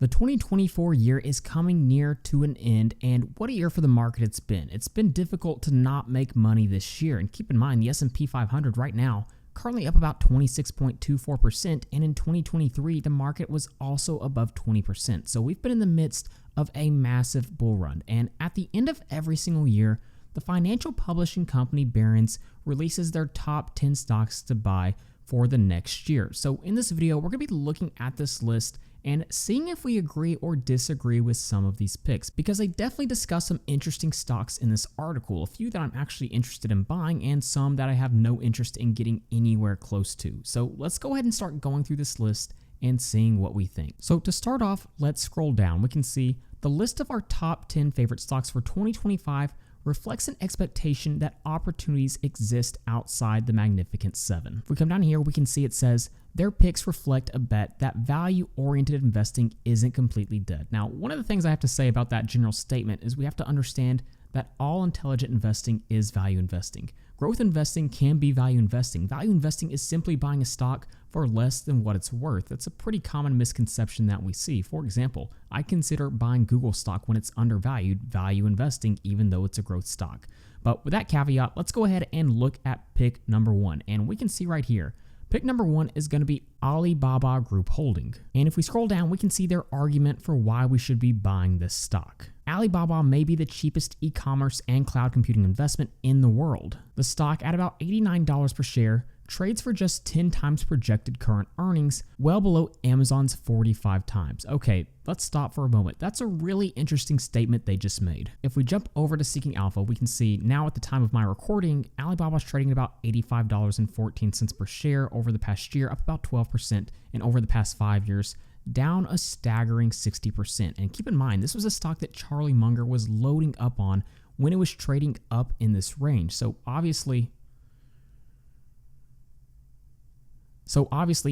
The 2024 year is coming near to an end, and what a year for the market it's been. It's been difficult to not make money this year, and keep in mind the S&P 500 right now currently up about 26.24%, and in 2023 the market was also above 20%. So we've been in the midst of a massive bull run, and at the end of every single year, the financial publishing company Barron releases their top 10 stocks to buy for the next year. So in this video, we're going to be looking at this list and seeing if we agree or disagree with some of these picks, because they definitely discuss some interesting stocks in this article, a few that I'm actually interested in buying and some that I have no interest in getting anywhere close to. So let's go ahead and start going through this list and seeing what we think. So to start off, let's scroll down. We can see the list of our top 10 favorite stocks for 2025 reflects an expectation that opportunities exist outside the Magnificent Seven. If we come down here, we can see it says their picks reflect a bet that value-oriented investing isn't completely dead. Now, one of the things I have to say about that general statement is we have to understand that all intelligent investing is value investing. Growth investing can be value investing. Value investing is simply buying a stock for less than what it's worth. That's a pretty common misconception that we see. For example, I consider buying Google stock when it's undervalued value investing, even though it's a growth stock. But with that caveat, let's go ahead and look at pick number one. And we can see right here, pick number one is going to be Alibaba Group Holding. And if we scroll down, we can see their argument for why we should be buying this stock. Alibaba may be the cheapest e-commerce and cloud computing investment in the world. The stock at about $89 per share trades for just 10 times projected current earnings, well below Amazon's 45 times. Okay, let's stop for a moment. That's a really interesting statement they just made. If we jump over to Seeking Alpha, we can see now at the time of my recording, Alibaba's trading at about $85.14 per share over the past year, up about 12%, and over the past 5 years, down a staggering 60%. And keep in mind, this was a stock that Charlie Munger was loading up on when it was trading up in this range. So obviously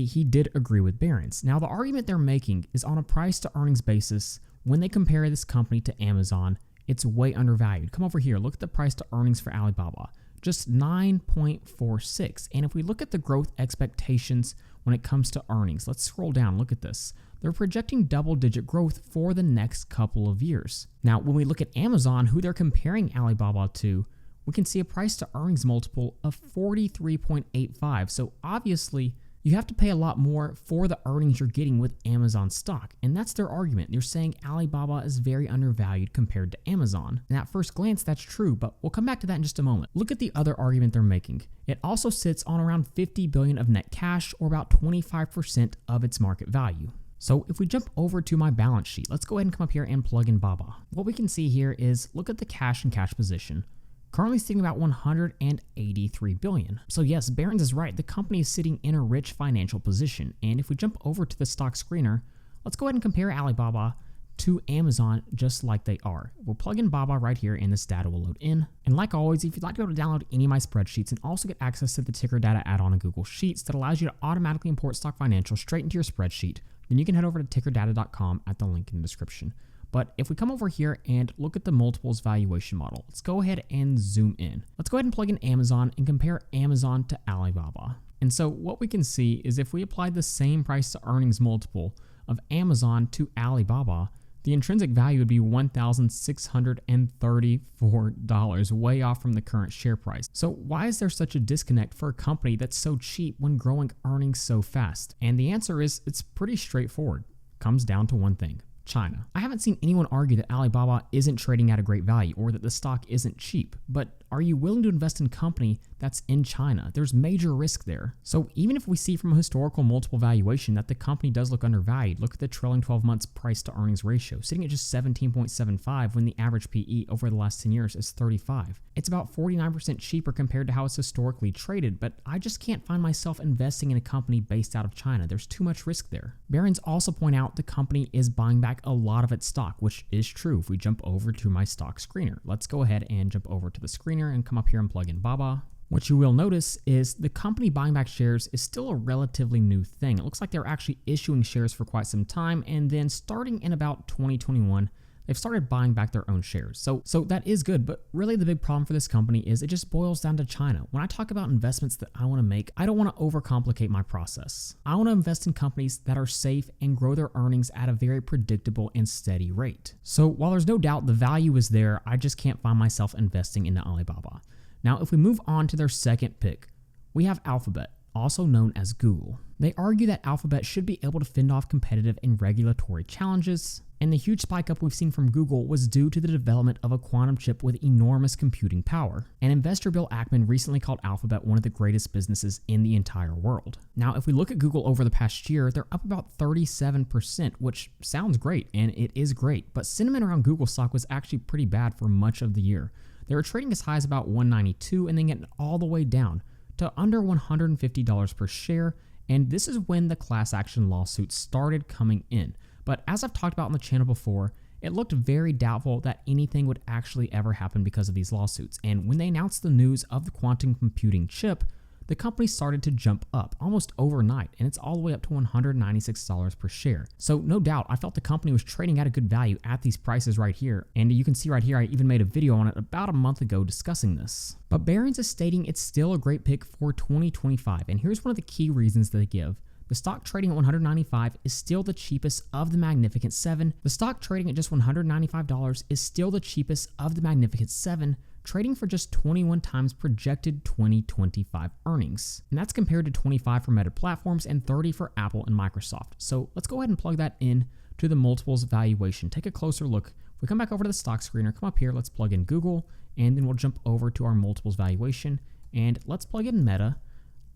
he did agree with Barron's. Now, the argument they're making is on a price to earnings basis. When they compare this company to Amazon, it's way undervalued. Come over here, look at the price to earnings for Alibaba, just 9.46. And if we look at the growth expectations when it comes to earnings, let's scroll down, look at this. They're projecting double-digit growth for the next couple of years. Now, when we look at Amazon, who they're comparing Alibaba to, we can see a price to earnings multiple of 43.85. So obviously, you have to pay a lot more for the earnings you're getting with Amazon stock. And that's their argument. They're saying Alibaba is very undervalued compared to Amazon. And at first glance, that's true, but we'll come back to that in just a moment. Look at the other argument they're making. It also sits on around $50 billion of net cash, or about 25% of its market value. So if we jump over to my balance sheet, let's go ahead and come up here and plug in Baba. What we can see here is, look at the cash and cash position. Currently sitting about $183 billion. So yes, Barron's is right. The company is sitting in a rich financial position. And if we jump over to the stock screener, let's go ahead and compare Alibaba to Amazon just like they are. We'll plug in Baba right here and this data will load in. And like always, if you'd like to be able to download any of my spreadsheets and also get access to the ticker data add-on in Google Sheets that allows you to automatically import stock financials straight into your spreadsheet, then you can head over to tickerdata.com at the link in the description. But if we come over here and look at the multiples valuation model, let's go ahead and zoom in. Let's go ahead and plug in Amazon and compare Amazon to Alibaba. And so what we can see is if we apply the same price to earnings multiple of Amazon to Alibaba, the intrinsic value would be $1,634, way off from the current share price. So why is there such a disconnect for a company that's so cheap when growing earnings so fast? And the answer is, it's pretty straightforward. It comes down to one thing. China. I haven't seen anyone argue that Alibaba isn't trading at a great value or that the stock isn't cheap, but are you willing to invest in a company that's in China? There's major risk there. So even if we see from a historical multiple valuation that the company does look undervalued, look at the trailing 12 months price to earnings ratio, sitting at just 17.75 when the average PE over the last 10 years is 35. It's about 49% cheaper compared to how it's historically traded, but I just can't find myself investing in a company based out of China. There's too much risk there. Barron's also point out the company is buying back a lot of its stock, which is true. If we jump over to my stock screener, let's go ahead and jump over to the screener and come up here and plug in Baba. What you will notice is the company buying back shares is still a relatively new thing. It looks like they're actually issuing shares for quite some time, and then starting in about 2021, they've started buying back their own shares. So that is good, but really the big problem for this company is it just boils down to China. When I talk about investments that I want to make, I don't want to overcomplicate my process. I want to invest in companies that are safe and grow their earnings at a very predictable and steady rate. So while there's no doubt the value is there, I just can't find myself investing into Alibaba. Now, if we move on to their second pick, we have Alphabet, also known as Google. They argue that Alphabet should be able to fend off competitive and regulatory challenges, and the huge spike up we've seen from Google was due to the development of a quantum chip with enormous computing power. And investor Bill Ackman recently called Alphabet one of the greatest businesses in the entire world. Now, if we look at Google over the past year, they're up about 37%, which sounds great, and it is great, but sentiment around Google stock was actually pretty bad for much of the year. They were trading as high as about $192 and then getting all the way down to under $150 per share, and this is when the class action lawsuits started coming in. But as I've talked about on the channel before, it looked very doubtful that anything would actually ever happen because of these lawsuits. And when they announced the news of the quantum computing chip, the company started to jump up almost overnight, and it's all the way up to $196 per share. So no doubt, I felt the company was trading at a good value at these prices right here. And you can see right here, I even made a video on it about a month ago discussing this. But Barron's is stating it's still a great pick for 2025, and here's one of the key reasons that they give. The stock trading at $195 is still the cheapest of the Magnificent Seven. The stock trading at just $195 is still the cheapest of the Magnificent Seven, trading for just 21 times projected 2025 earnings. And that's compared to 25 for Meta Platforms and 30 for Apple and Microsoft. So let's go ahead and plug that in to the multiples valuation. Take a closer look. If we come back over to the stock screener, come up here, let's plug in Google, and then we'll jump over to our multiples valuation, and let's plug in Meta.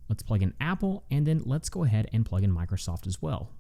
Let's plug in Apple, and then let's go ahead and plug in Microsoft as well.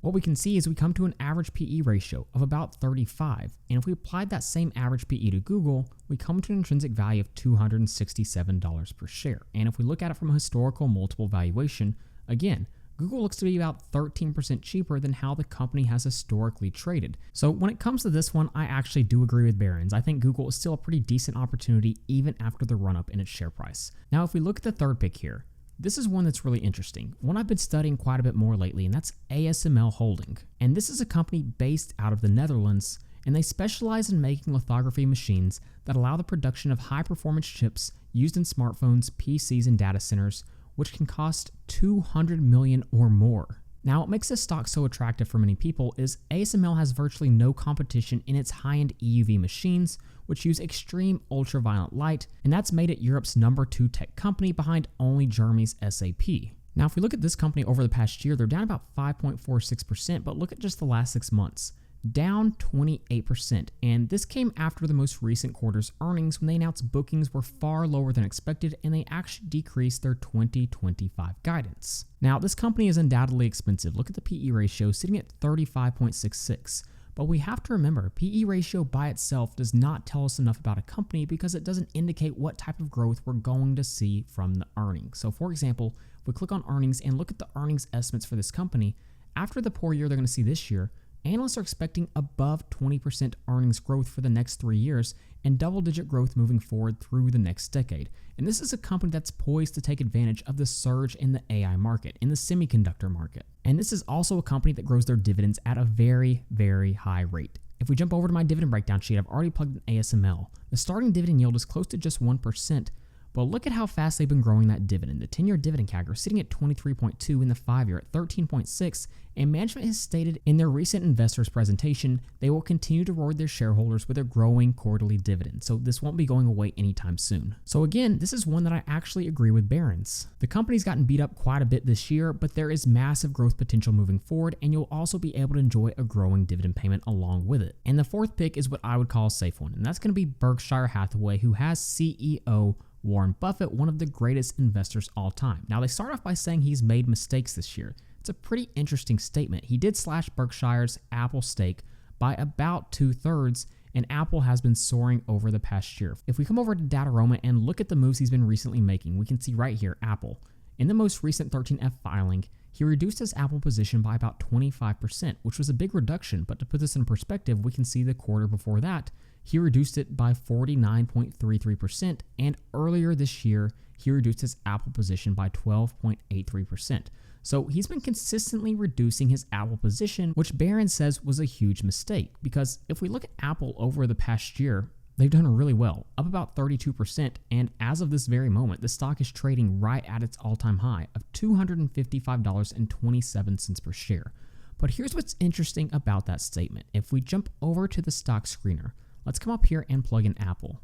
What we can see is we come to an average PE ratio of about 35, and if we applied that same average PE to Google, we come to an intrinsic value of $267 per share. And if we look at it from a historical multiple valuation, again, Google looks to be about 13% cheaper than how the company has historically traded. So when it comes to this one, I actually do agree with Barron's. I think Google is still a pretty decent opportunity even after the run-up in its share price. Now, if we look at the third pick here, this is one that's really interesting, one I've been studying quite a bit more lately, and that's ASML Holding. And this is a company based out of the Netherlands, and they specialize in making lithography machines that allow the production of high-performance chips used in smartphones, PCs, and data centers, which can cost $200 million or more. Now, what makes this stock so attractive for many people is ASML has virtually no competition in its high-end EUV machines, which use extreme ultraviolet light, and that's made it Europe's #2 tech company behind only Germany's SAP. Now, if we look at this company over the past year, they're down about 5.46%, but look at just the last 6 months, down 28%, and this came after the most recent quarter's earnings when they announced bookings were far lower than expected and they actually decreased their 2025 guidance. Now, this company is undoubtedly expensive. Look at the PE ratio sitting at 35.66. But we have to remember, PE ratio by itself does not tell us enough about a company because it doesn't indicate what type of growth we're going to see from the earnings. So for example, if we click on earnings and look at the earnings estimates for this company, after the poor year they're going to see this year, analysts are expecting above 20% earnings growth for the next 3 years and double-digit growth moving forward through the next decade. And this is a company that's poised to take advantage of the surge in the AI market, in the semiconductor market. And this is also a company that grows their dividends at a very, very high rate. If we jump over to my dividend breakdown sheet, I've already plugged in ASML. The starting dividend yield is close to just 1%, but look at how fast they've been growing that dividend. The 10-year dividend CAGR sitting at 23.2, in the 5-year at 13.6, and management has stated in their recent investors presentation they will continue to reward their shareholders with a growing quarterly dividend. So this won't be going away anytime soon. So again, this is one that I actually agree with Barron's. The company's gotten beat up quite a bit this year, but there is massive growth potential moving forward, and you'll also be able to enjoy a growing dividend payment along with it. And the fourth pick is what I would call a safe one, and that's going to be Berkshire Hathaway, who has CEO Warren Buffett, one of the greatest investors all time. Now, they start off by saying he's made mistakes this year. It's a pretty interesting statement. He did slash Berkshire's Apple stake by about 2/3, and Apple has been soaring over the past year. If we come over to Dataroma and look at the moves he's been recently making, we can see right here, Apple. In the most recent 13F filing, he reduced his Apple position by about 25%, which was a big reduction, but to put this in perspective, we can see the quarter before that, he reduced it by 49.33%, and earlier this year, he reduced his Apple position by 12.83%. So he's been consistently reducing his Apple position, which Barron says was a huge mistake, because if we look at Apple over the past year, they've done really well, up about 32%, and as of this very moment, the stock is trading right at its all-time high of $255.27 per share. But here's what's interesting about that statement. If we jump over to the stock screener, let's come up here and plug in Apple.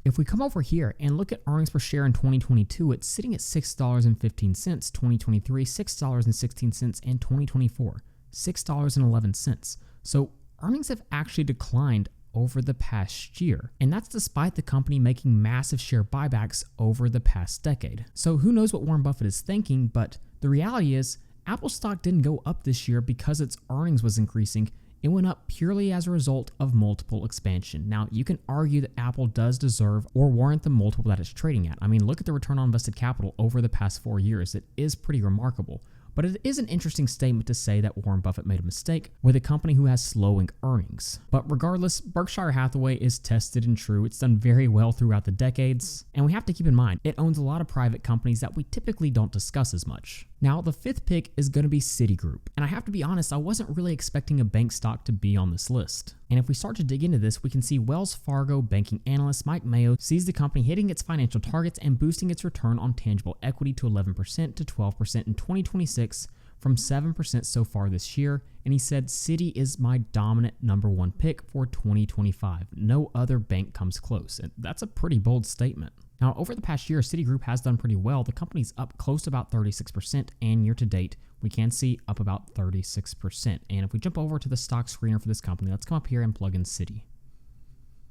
If we come over here and look at earnings per share in 2022, it's sitting at $6.15, 2023, $6.16, and 2024, $6.11. So earnings have actually declined over the past year, and that's despite the company making massive share buybacks over the past decade. So who knows what Warren Buffett is thinking, but the reality is Apple stock didn't go up this year because its earnings was increasing. It went up purely as a result of multiple expansion. Now, you can argue that Apple does deserve or warrant the multiple that it's trading at. I mean, look at the return on invested capital over the past 4 years. It is pretty remarkable. But it is an interesting statement to say that Warren Buffett made a mistake with a company who has slowing earnings. But regardless, Berkshire Hathaway is tested and true. It's done very well throughout the decades. And we have to keep in mind, it owns a lot of private companies that we typically don't discuss as much. Now, the fifth pick is going to be Citigroup. And I have to be honest, I wasn't really expecting a bank stock to be on this list. And if we start to dig into this, we can see Wells Fargo banking analyst Mike Mayo sees the company hitting its financial targets and boosting its return on tangible equity to 11% to 12% in 2026 from 7% so far this year. And he said, Citi is my dominant number one pick for 2025. No other bank comes close. And that's a pretty bold statement. Now, over the past year, Citigroup has done pretty well. The company's up close to about 36%, and year to date, we can see up about 36%. And if we jump over to the stock screener for this company, let's come up here and plug in Citi.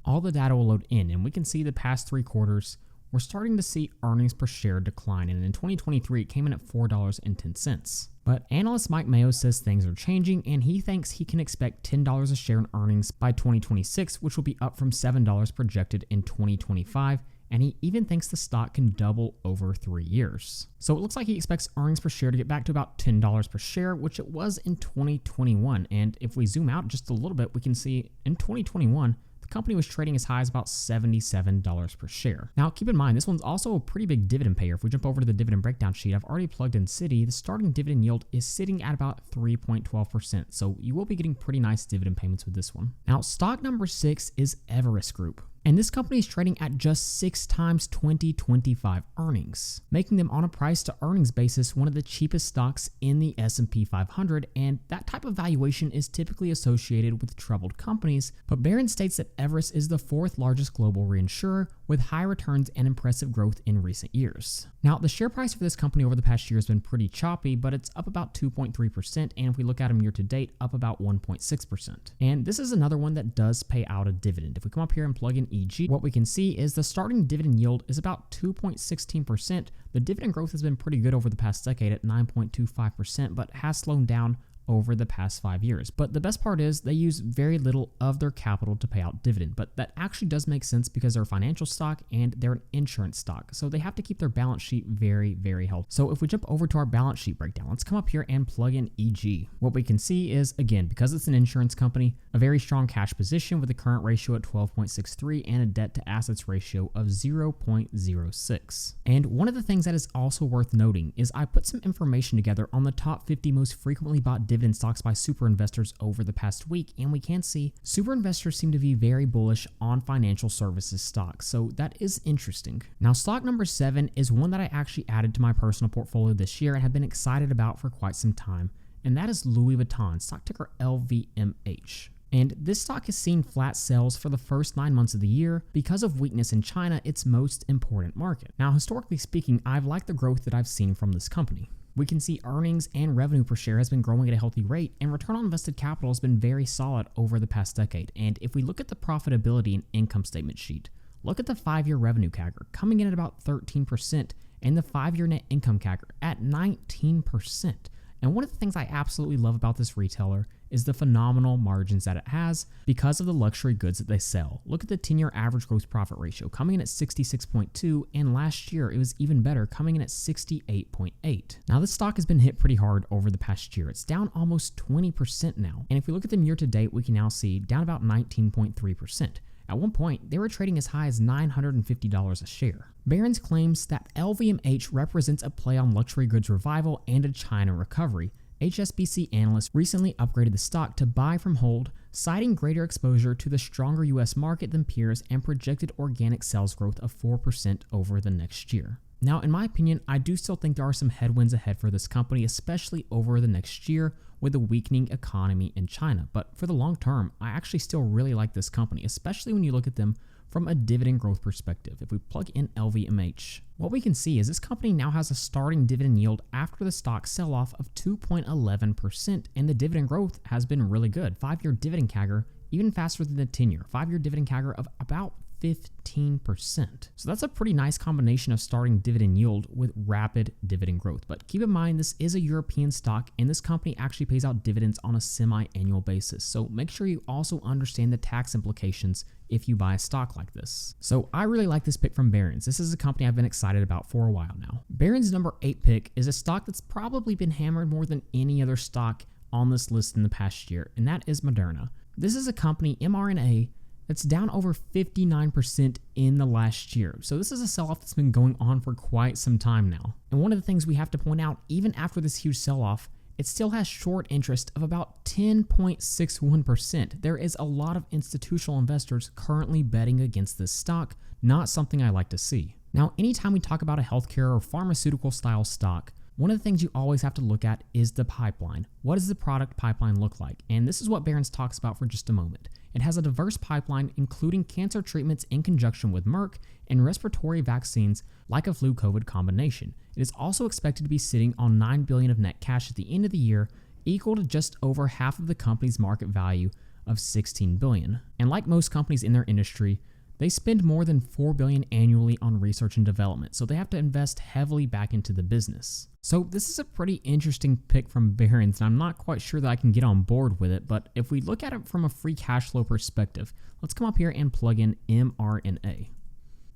All the data will load in, and we can see the past 3 quarters, we're starting to see earnings per share decline, and in 2023, it came in at $4.10. But analyst Mike Mayo says things are changing, and he thinks he can expect $10 a share in earnings by 2026, which will be up from $7 projected in 2025. And he even thinks the stock can double over 3 years. So it looks like he expects earnings per share to get back to about $10 per share, which it was in 2021. And if we zoom out just a little bit, we can see in 2021, the company was trading as high as about $77 per share. Now, keep in mind, this one's also a pretty big dividend payer. If we jump over to the dividend breakdown sheet, I've already plugged in Citi. The starting dividend yield is sitting at about 3.12%. So you will be getting pretty nice dividend payments with this one. Now, stock number 6 is Everest Group. And this company is trading at just 6 times 2025 earnings, making them on a price to earnings basis one of the cheapest stocks in the S&P 500, and that type of valuation is typically associated with troubled companies, but Barron states that Everest is the 4th largest global reinsurer with high returns and impressive growth in recent years. Now, the share price for this company over the past year has been pretty choppy, but it's up about 2.3%, and if we look at them year to date, up about 1.6%. And this is another one that does pay out a dividend. If we come up here and plug in EG, what we can see is the starting dividend yield is about 2.16%. The dividend growth has been pretty good over the past decade at 9.25%, but has slowed down over the past 5 years. But the best part is they use very little of their capital to pay out dividend, but that actually does make sense because they're a financial stock and they're an insurance stock. So they have to keep their balance sheet very, very healthy. So if we jump over to our balance sheet breakdown, let's come up here and plug in EG. What we can see is, again, because it's an insurance company, a very strong cash position with a current ratio at 12.63 and a debt to assets ratio of 0.06. And one of the things that is also worth noting is I put some information together on the top 50 most frequently bought dividend stocks by super investors over the past week, and we can see super investors seem to be very bullish on financial services stocks, so that is interesting. Now, stock number 7 is one that I actually added to my personal portfolio this year and have been excited about for quite some time, and that is Louis Vuitton, stock ticker LVMH. And this stock has seen flat sales for the first 9 months of the year because of weakness in China, its most important market. Now, historically speaking, I've liked the growth that I've seen from this company. We can see earnings and revenue per share has been growing at a healthy rate, and return on invested capital has been very solid over the past decade. And if we look at the profitability and income statement sheet, look at the 5-year revenue CAGR coming in at about 13% and the 5-year net income CAGR at 19%. And one of the things I absolutely love about this retailer is the phenomenal margins that it has because of the luxury goods that they sell. Look at the 10-year average gross profit ratio coming in at 66.2, and last year it was even better, coming in at 68.8. Now, this stock has been hit pretty hard over the past year. It's down almost 20% now. And if we look at them year to date, we can now see down about 19.3%. At one point, they were trading as high as $950 a share. Barron's claims that LVMH represents a play on luxury goods revival and a China recovery. HSBC analysts recently upgraded the stock to buy from hold, citing greater exposure to the stronger U.S. market than peers and projected organic sales growth of 4% over the next year. Now, in my opinion, I do still think there are some headwinds ahead for this company, especially over the next year with a weakening economy in China. But for the long term, I actually still really like this company, especially when you look at them from a dividend growth perspective. If we plug in LVMH, what we can see is this company now has a starting dividend yield after the stock sell-off of 2.11%, and the dividend growth has been really good. 5-year dividend CAGR, even faster than the 10-year. 5-year dividend CAGR of about 15%. So that's a pretty nice combination of starting dividend yield with rapid dividend growth. But keep in mind, this is a European stock, and this company actually pays out dividends on a semi-annual basis. So make sure you also understand the tax implications if you buy a stock like this. So I really like this pick from Barron's. This is a company I've been excited about for a while now. Barron's number 8 pick is a stock that's probably been hammered more than any other stock on this list in the past year, and that is Moderna. This is a company, mRNA, that's down over 59% in the last year. So this is a sell-off that's been going on for quite some time now. And one of the things we have to point out, even after this huge sell-off, it still has short interest of about 10.61%. There is a lot of institutional investors currently betting against this stock, not something I like to see. Now, anytime we talk about a healthcare or pharmaceutical style stock, one of the things you always have to look at is the pipeline. What does the product pipeline look like? And this is what Barron's talks about for just a moment. It has a diverse pipeline, including cancer treatments in conjunction with Merck and respiratory vaccines like a flu-COVID combination. It is also expected to be sitting on $9 billion of net cash at the end of the year, equal to just over half of the company's market value of $16 billion. And like most companies in their industry, they spend more than $4 billion annually on research and development, so they have to invest heavily back into the business. So this is a pretty interesting pick from Barron's, and I'm not quite sure that I can get on board with it, but if we look at it from a free cash flow perspective, let's come up here and plug in mRNA.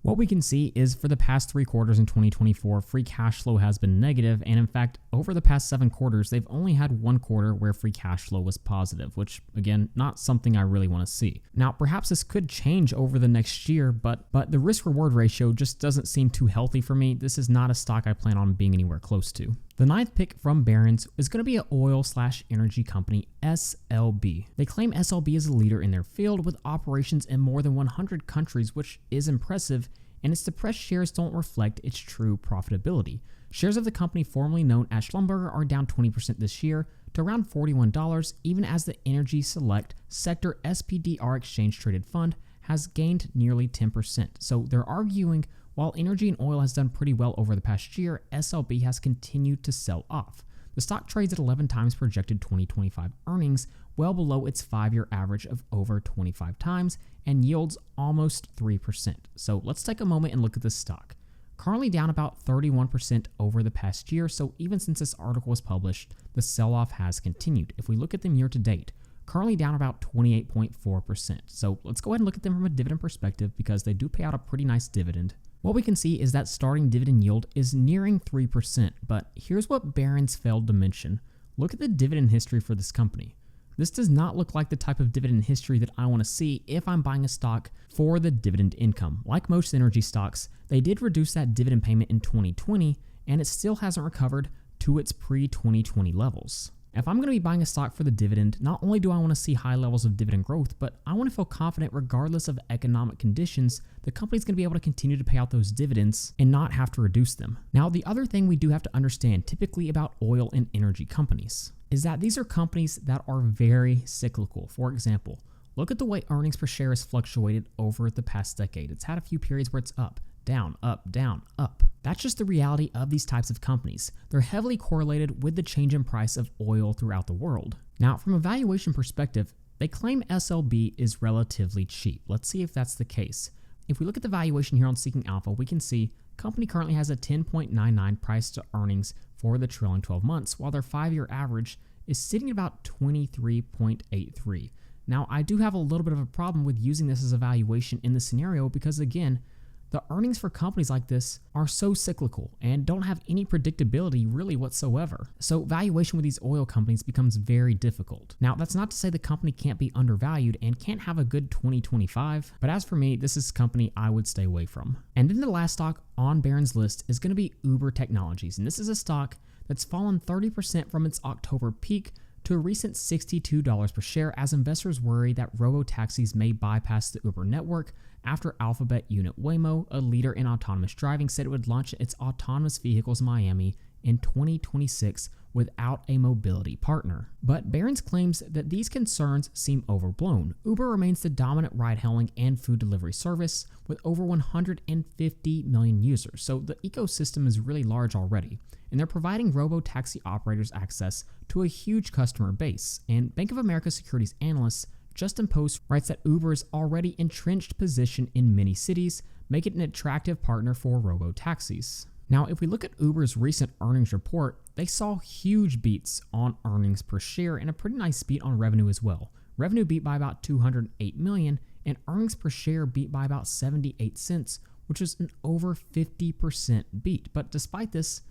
What we can see is for the past 3 quarters in 2024, free cash flow has been negative, and in fact, over the past 7 quarters, they've only had 1 quarter where free cash flow was positive, which again, not something I really want to see. Now, perhaps this could change over the next year, but the risk-reward ratio just doesn't seem too healthy for me. This is not a stock I plan on being anywhere close to. The 9th pick from Barron's is going to be an oil/energy company, SLB. They claim SLB is a leader in their field with operations in more than 100 countries, which is impressive, and its depressed shares don't reflect its true profitability. Shares of the company formerly known as Schlumberger are down 20% this year to around $41, even as the Energy Select Sector SPDR exchange traded fund has gained nearly 10%. So they're arguing while energy and oil has done pretty well over the past year, SLB has continued to sell off. The stock trades at 11 times projected 2025 earnings, well below its 5-year average of over 25 times, and yields almost 3%. So let's take a moment and look at this stock. Currently down about 31% over the past year, so even since this article was published, the sell-off has continued. If we look at them year to date, currently down about 28.4%. So let's go ahead and look at them from a dividend perspective because they do pay out a pretty nice dividend. What we can see is that starting dividend yield is nearing 3%, but here's what Barron's failed to mention. Look at the dividend history for this company. This does not look like the type of dividend history that I want to see if I'm buying a stock for the dividend income. Like most energy stocks, they did reduce that dividend payment in 2020, and it still hasn't recovered to its pre-2020 levels. If I'm going to be buying a stock for the dividend, not only do I want to see high levels of dividend growth, but I want to feel confident regardless of economic conditions, the company's going to be able to continue to pay out those dividends and not have to reduce them. Now, the other thing we do have to understand typically about oil and energy companies is that these are companies that are very cyclical. For example, look at the way earnings per share has fluctuated over the past decade. It's had a few periods where it's up, down, up, down, up. That's just the reality of these types of companies. They're heavily correlated with the change in price of oil throughout the world. Now, from a valuation perspective, they claim SLB is relatively cheap. Let's see if that's the case. If we look at the valuation here on Seeking Alpha, we can see the company currently has a 10.99 price to earnings for the trailing 12 months, while their 5-year average is sitting at about 23.83. Now, I do have a little bit of a problem with using this as a valuation in this scenario because, again, The earnings for companies like this are so cyclical and don't have any predictability really whatsoever. So valuation with these oil companies becomes very difficult. Now, that's not to say the company can't be undervalued and can't have a good 2025, but as for me, this is a company I would stay away from. And then the last stock on Barron's list is going to be Uber Technologies, and this is a stock that's fallen 30% from its October peak to a recent $62 per share as investors worry that robo-taxis may bypass the Uber network after Alphabet unit Waymo, a leader in autonomous driving, said it would launch its autonomous vehicles in Miami in 2026 without a mobility partner. But Barron's claims that these concerns seem overblown. Uber remains the dominant ride-hailing and food delivery service with over 150 million users, so the ecosystem is really large already, and they're providing robo-taxi operators access to a huge customer base. And Bank of America securities analyst Justin Post writes that Uber's already entrenched position in many cities make it an attractive partner for robo-taxis. Now, if we look at Uber's recent earnings report, they saw huge beats on earnings per share and a pretty nice beat on revenue as well. Revenue beat by about $208 million and earnings per share beat by about 78 cents, which is an over 50% beat. But despite this,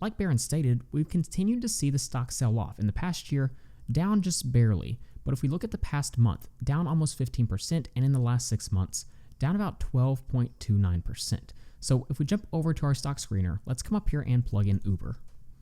like Barron stated, we've continued to see the stock sell off. In the past year, down just barely. But if we look at the past month, down almost 15%, and in the last 6 months, down about 12.29%. So if we jump over to our stock screener, let's come up here and plug in Uber.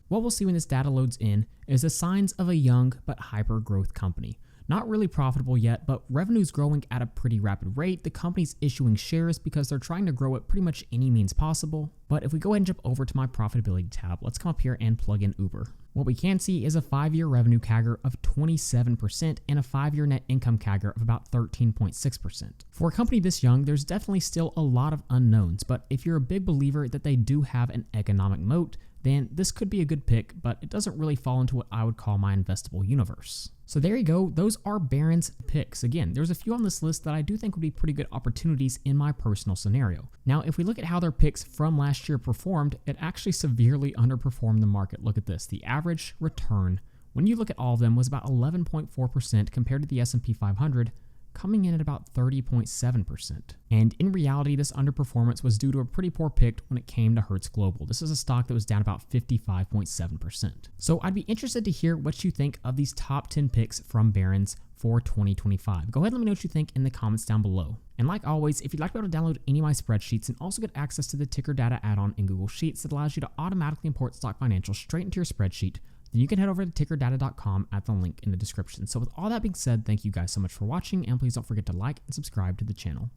What we'll see when this data loads in is the signs of a young but hyper growth company. Not really profitable yet, but revenue's growing at a pretty rapid rate. The company's issuing shares because they're trying to grow at pretty much any means possible. But if we go ahead and jump over to my profitability tab, let's come up here and plug in Uber. What we can see is a 5-year revenue CAGR of 27% and a 5-year net income CAGR of about 13.6%. For a company this young, there's definitely still a lot of unknowns, but if you're a big believer that they do have an economic moat, then this could be a good pick, but it doesn't really fall into what I would call my investable universe. So there you go, those are Barron's picks. Again, there's a few on this list that I do think would be pretty good opportunities in my personal scenario. Now, if we look at how their picks from last year performed, it actually severely underperformed the market. Look at this, the average return, when you look at all of them, was about 11.4% compared to the S&P 500, coming in at about 30.7%. And in reality, this underperformance was due to a pretty poor pick when it came to Hertz Global. This is a stock that was down about 55.7%. So I'd be interested to hear what you think of these top 10 picks from Barron's for 2025. Go ahead and let me know what you think in the comments down below. And like always, if you'd like to be able to download any of my spreadsheets and also get access to the ticker data add-on in Google Sheets that allows you to automatically import stock financials straight into your spreadsheet, then you can head over to tickerdata.com at the link in the description. So with all that being said, thank you guys so much for watching, and please don't forget to like and subscribe to the channel.